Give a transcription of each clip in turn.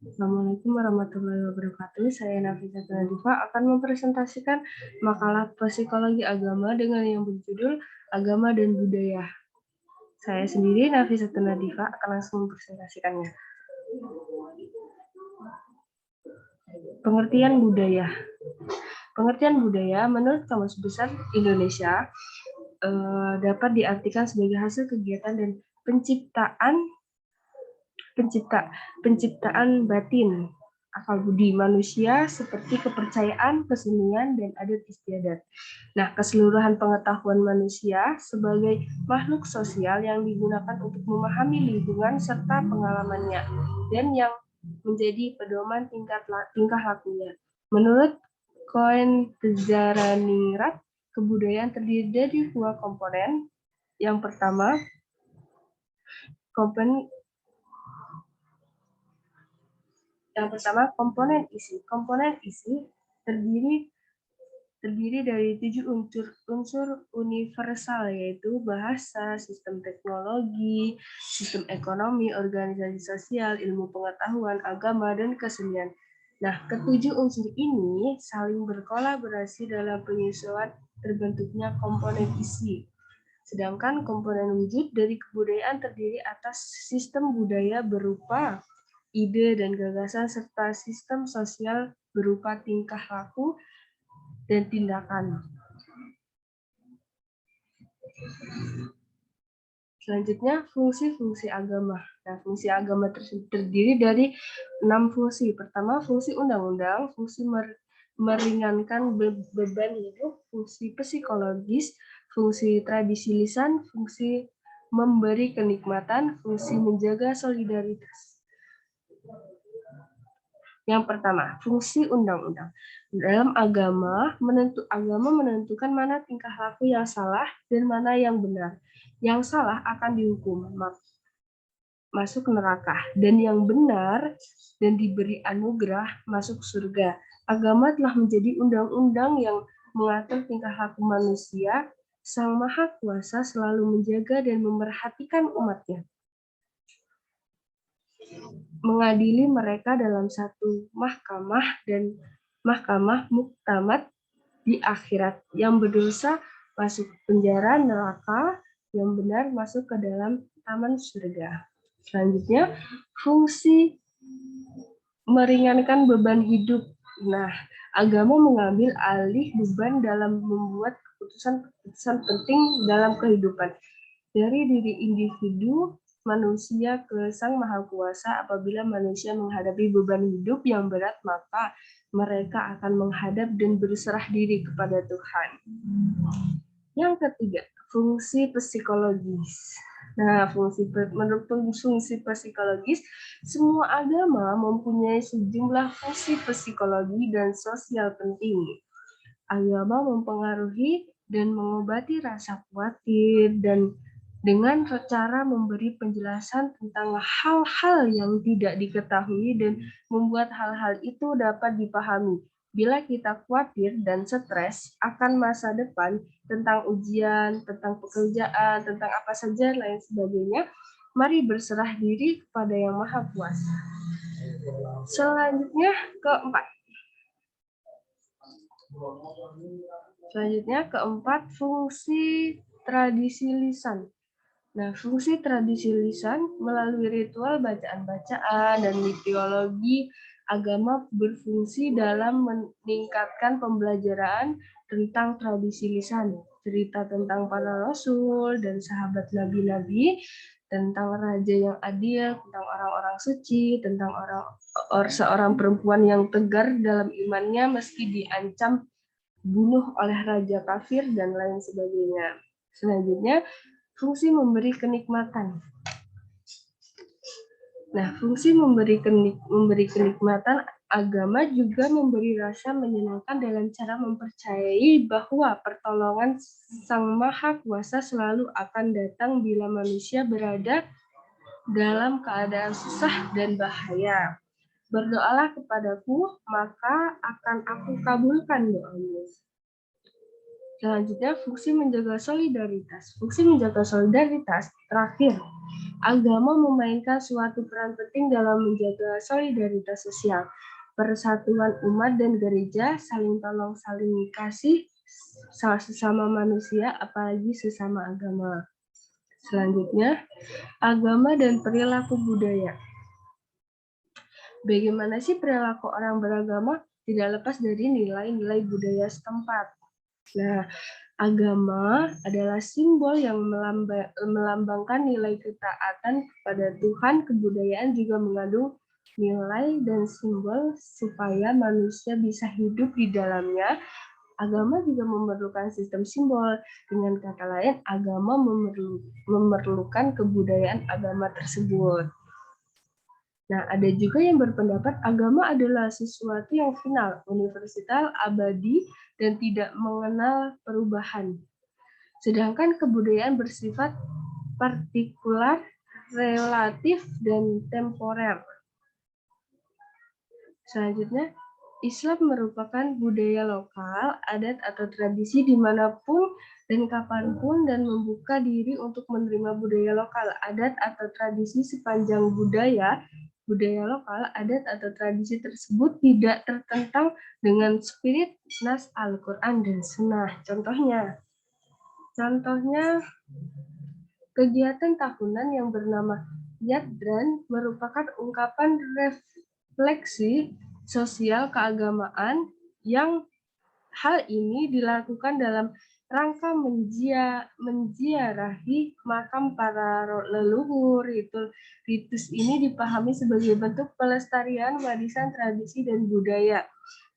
Assalamualaikum warahmatullahi wabarakatuh. Saya Nafisa Nadifa akan mempresentasikan makalah psikologi agama dengan yang berjudul Agama dan Budaya. Saya sendiri, Nafisa Nadifa, akan langsung mempresentasikannya. Pengertian budaya. Pengertian budaya menurut Kamus Besar Indonesia dapat diartikan sebagai hasil kegiatan dan penciptaan batin akal budi manusia seperti kepercayaan, kesenian, dan adat istiadat. Nah, keseluruhan pengetahuan manusia sebagai makhluk sosial yang digunakan untuk memahami lingkungan serta pengalamannya dan yang menjadi pedoman tingkah lakunya. Menurut Koen Tezaranirat, kebudayaan terdiri dari dua komponen. Yang pertama, komponen isi. Komponen isi terdiri dari 7 unsur universal, yaitu bahasa, sistem teknologi, sistem ekonomi, organisasi sosial, ilmu pengetahuan, agama, dan kesenian. Nah, ketujuh unsur ini saling berkolaborasi dalam penyusunan terbentuknya komponen isi. Sedangkan komponen wujud dari kebudayaan terdiri atas sistem budaya berupa ide dan gagasan serta sistem sosial berupa tingkah laku dan tindakan. Selanjutnya, fungsi-fungsi agama. Nah, fungsi agama terdiri dari 6 fungsi. Pertama, fungsi undang-undang, fungsi meringankan beban hidup, fungsi psikologis, fungsi tradisi lisan, fungsi memberi kenikmatan, fungsi menjaga solidaritas. Yang pertama, fungsi undang-undang. Dalam agama menentukan mana tingkah laku yang salah dan mana yang benar. Yang salah akan dihukum, masuk neraka, dan yang benar dan diberi anugerah masuk surga. Agama telah menjadi undang-undang yang mengatur tingkah laku manusia. Sang Maha Kuasa selalu menjaga dan memerhatikan umatnya, mengadili mereka dalam satu mahkamah dan mahkamah muktamad di akhirat. Yang berdosa masuk penjara neraka, yang benar masuk ke dalam taman surga. Selanjutnya, fungsi meringankan beban hidup. Nah, agama mengambil alih beban dalam membuat keputusan penting dalam kehidupan. Dari diri individu manusia ke Sang Maha Kuasa. Apabila manusia menghadapi beban hidup yang berat, maka mereka akan menghadap dan berserah diri kepada Tuhan. Yang ketiga, fungsi psikologis. Nah, menurut fungsi psikologis, semua agama mempunyai sejumlah fungsi psikologi dan sosial penting. Agama mempengaruhi dan mengobati rasa khawatir dan dengan cara memberi penjelasan tentang hal-hal yang tidak diketahui dan membuat hal-hal itu dapat dipahami. Bila kita khawatir dan stres akan masa depan, tentang ujian, tentang pekerjaan, tentang apa saja lain sebagainya, mari berserah diri kepada Yang Maha Kuasa. Selanjutnya keempat, fungsi tradisi lisan. Nah, fungsi tradisi lisan melalui ritual bacaan-bacaan dan mitologi agama berfungsi dalam meningkatkan pembelajaran tentang tradisi lisan, cerita tentang para rasul dan sahabat nabi-nabi, tentang raja yang adil, tentang orang-orang suci, tentang seorang perempuan yang tegar dalam imannya meski diancam bunuh oleh raja kafir dan lain sebagainya. Selanjutnya, fungsi memberi kenikmatan. Nah, fungsi memberi kenikmatan, agama juga memberi rasa menyenangkan dalam cara mempercayai bahwa pertolongan Sang Maha Kuasa selalu akan datang bila manusia berada dalam keadaan susah dan bahaya. Berdoalah kepadaku, maka akan aku kabulkan doamu. Selanjutnya, fungsi menjaga solidaritas. Fungsi menjaga solidaritas terakhir Agama memainkan suatu peran penting dalam menjaga solidaritas sosial, persatuan umat dan gereja, saling tolong, saling kasih, sesama manusia, apalagi sesama agama. Selanjutnya, agama dan perilaku budaya. Bagaimana sih perilaku orang beragama? Tidak lepas dari nilai-nilai budaya setempat. Nah, agama adalah simbol yang melambangkan nilai ketaatan kepada Tuhan. Kebudayaan juga mengandung nilai dan simbol supaya manusia bisa hidup di dalamnya. Agama juga memerlukan sistem simbol. Dengan kata lain, agama memerlukan kebudayaan agama tersebut. Nah, ada juga yang berpendapat agama adalah sesuatu yang final, universal, abadi, dan tidak mengenal perubahan. Sedangkan kebudayaan bersifat partikular, relatif, dan temporer. Selanjutnya, Islam merupakan budaya lokal, adat atau tradisi dimanapun dan kapanpun, dan membuka diri untuk menerima budaya lokal, adat atau tradisi sepanjang budaya lokal, adat atau tradisi tersebut tidak tertentang dengan spirit nas Al-Quran dan Sunnah. Contohnya, kegiatan tahunan yang bernama Yadran merupakan ungkapan refleksi sosial keagamaan yang hal ini dilakukan dalam rangka menziarahi makam para leluhur. Ritus ini dipahami sebagai bentuk pelestarian warisan tradisi dan budaya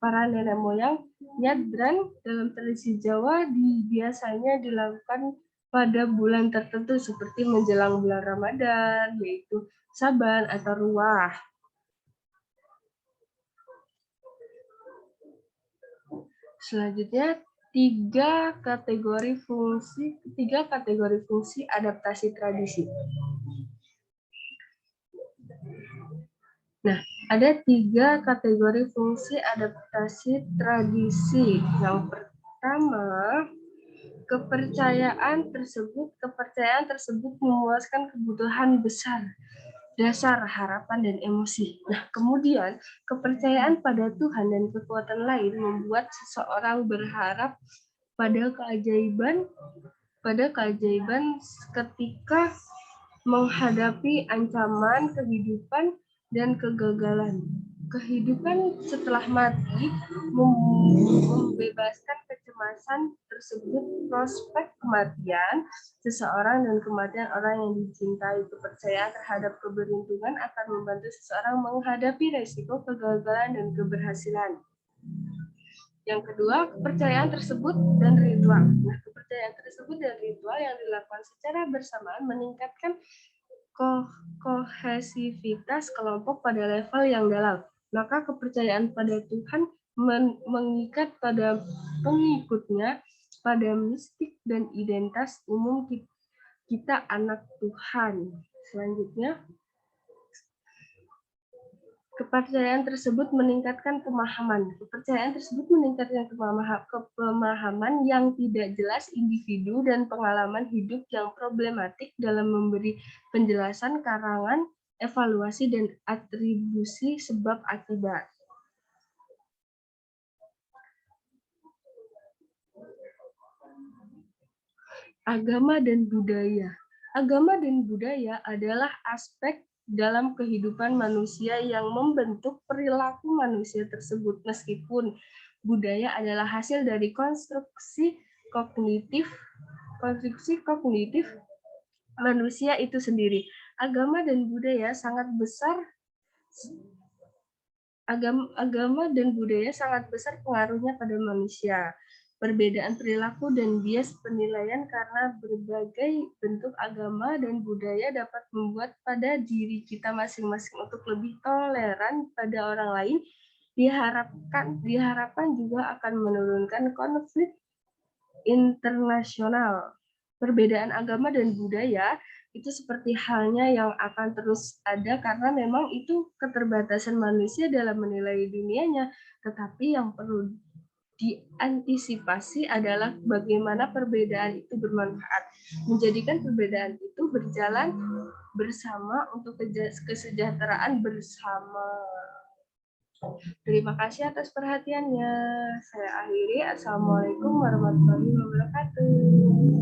para nenek moyang. Nyadran dalam tradisi Jawa biasanya dilakukan pada bulan tertentu seperti menjelang bulan Ramadan, yaitu Saban atau Ruah. Selanjutnya, tiga kategori fungsi adaptasi tradisi. Nah, ada tiga kategori fungsi adaptasi tradisi. Yang pertama, kepercayaan tersebut memuaskan kebutuhan dasar harapan dan emosi. Nah, kemudian kepercayaan pada Tuhan dan kekuatan lain membuat seseorang berharap pada keajaiban ketika menghadapi ancaman kehidupan dan kegagalan. Kehidupan setelah mati membebaskan kecemasan tersebut, prospek kematian seseorang dan kematian orang yang dicintai. Kepercayaan terhadap keberuntungan akan membantu seseorang menghadapi resiko kegagalan dan keberhasilan. Yang kedua, kepercayaan tersebut dan ritual. Nah, kepercayaan tersebut dan ritual yang dilakukan secara bersamaan meningkatkan kohesivitas kelompok pada level yang dalam. Maka kepercayaan pada Tuhan mengikat pada pengikutnya pada mistik dan identitas umum kita anak Tuhan. Selanjutnya, kepercayaan tersebut meningkatkan pemahaman. Kepercayaan tersebut meningkatkan pemahaman yang tidak jelas individu dan pengalaman hidup yang problematik dalam memberi penjelasan karangan, evaluasi, dan atribusi sebab akibat. Agama dan budaya. Agama dan budaya adalah aspek dalam kehidupan manusia yang membentuk perilaku manusia tersebut. Meskipun budaya adalah hasil dari konstruksi kognitif manusia itu sendiri. Agama dan budaya sangat besar pengaruhnya pada manusia. Perbedaan perilaku dan bias penilaian karena berbagai bentuk agama dan budaya dapat membuat pada diri kita masing-masing untuk lebih toleran pada orang lain. Diharapkan juga akan menurunkan konflik internasional. Perbedaan agama dan budaya itu seperti halnya yang akan terus ada karena memang itu keterbatasan manusia dalam menilai dunianya. Tetapi yang perlu diantisipasi adalah bagaimana perbedaan itu bermanfaat, menjadikan perbedaan itu berjalan bersama untuk kesejahteraan bersama. Terima kasih atas perhatiannya. Saya akhiri. Assalamualaikum warahmatullahi wabarakatuh.